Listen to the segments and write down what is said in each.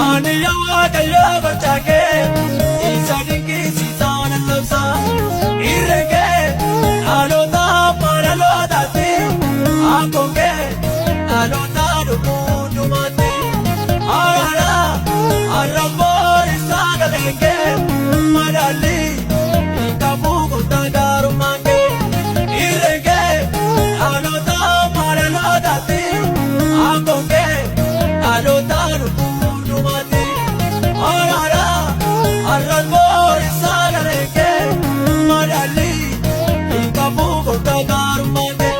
Ani yawa kaya bachake, isa dinki sisa nalsa. Irenge, alota paralota ti, akonge, alota dumu mate. Ara, arambor sagalenge, madali, ikabu kutagaru mange. Irenge, alota paralota ti, akonge, alota dumu mate. Ara, arambor sagalenge, madali, ikabu kutagaru mange.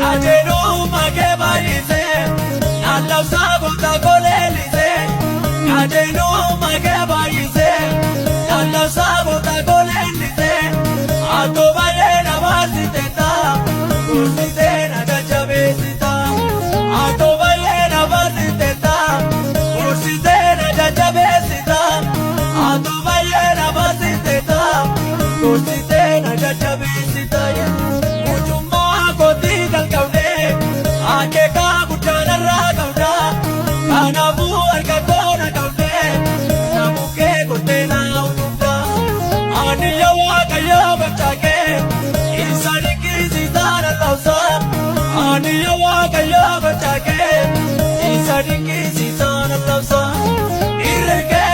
Ajenu mage baise, Allah sabo ta kolelise. Ajenu mage baise, Allah sabo ta kolelise. Ato bare na vasite ta, kursite na jajabesita. Ato bare na vasite ta, kursite na jajabesita. Ato bare na vasite ta, kursite na jajabesita. Mujumma koti galkaude, aake ka butana ragauda. Kanabu arka kona kaude, namuke kote na unuda. Ani yawa kaya bachake, isari kisi zara lausa. Ani yawa kaya bachake, isari kisi zara lausa. Irenge,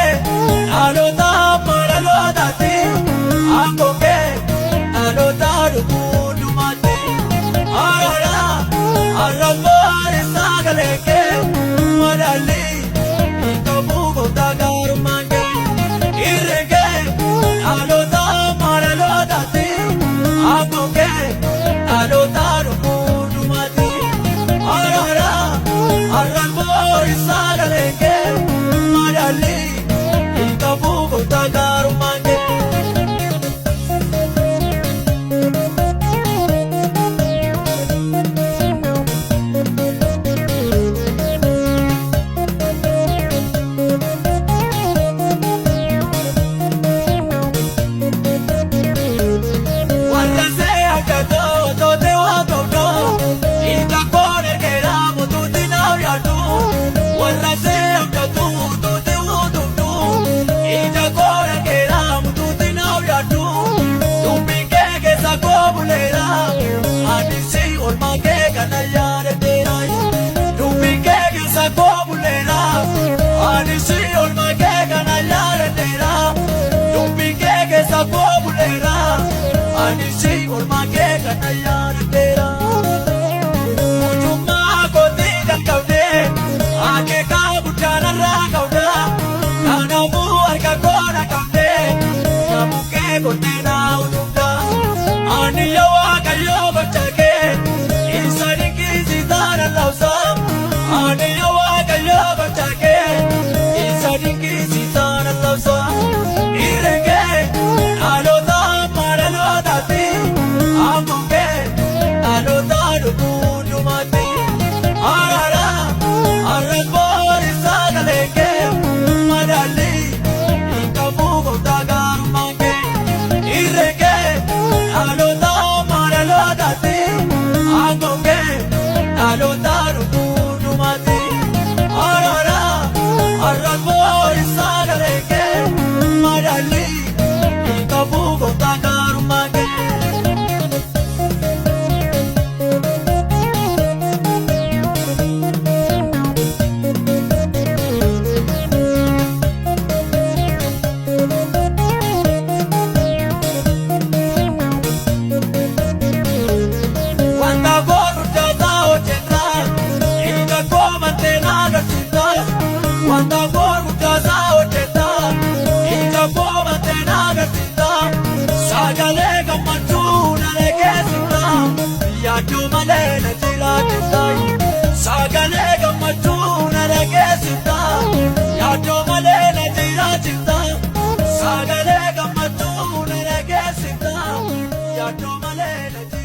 alota paralota ti, akonge, alota dumu mate. Ara, arambor sagalenge, madali, ikabu kutagaru mange. Irenge, alota paralota ti, akonge, alota dumu mate. Ara, arambor sagalenge, madali, ikabu kutagaru mange. Wanda se akato to te wa to do, ita kore ke ramu tu tinavya tu. Wanda se akato to te wa to do, ita kore ke ramu tu tinavya tu. Tumpike ke sako bulera, adisi olma ke kanayare tera. Tumpike ke sako bulera, adisi olma ke kanayare tera. Tumpike ke sako bulera, adisi olma ke kanayare tera. Mujumma koti galkaude, aake ka butana ragauda. Kanabu arka kona kaude, namuke kote na unuda. Ani yawa kayo bachake, isari kisi zara lausa. Ani yawa kayo bachake, isari kisi zara lausa. Irenge, alota paralota ti, akonge, alota dumu mate. Ara, arambor sagalenge, madali, ikabu kutagaru mange. Irenge, alota paralota ti, akonge, alota dumu mate. Ara, arambor sagalenge, madali, ikabu kutagaru mange. Wanda goru jata ojeta, ita komante naga chita. Wanda goru jata ojeta, ita komante naga chita. Sagale gammachu nalege sita, yadu male na jira chita. Sagale gammachu nalege sita, yadu male na jira chita. Sagale gammachu nalege sita, yadu male na jira.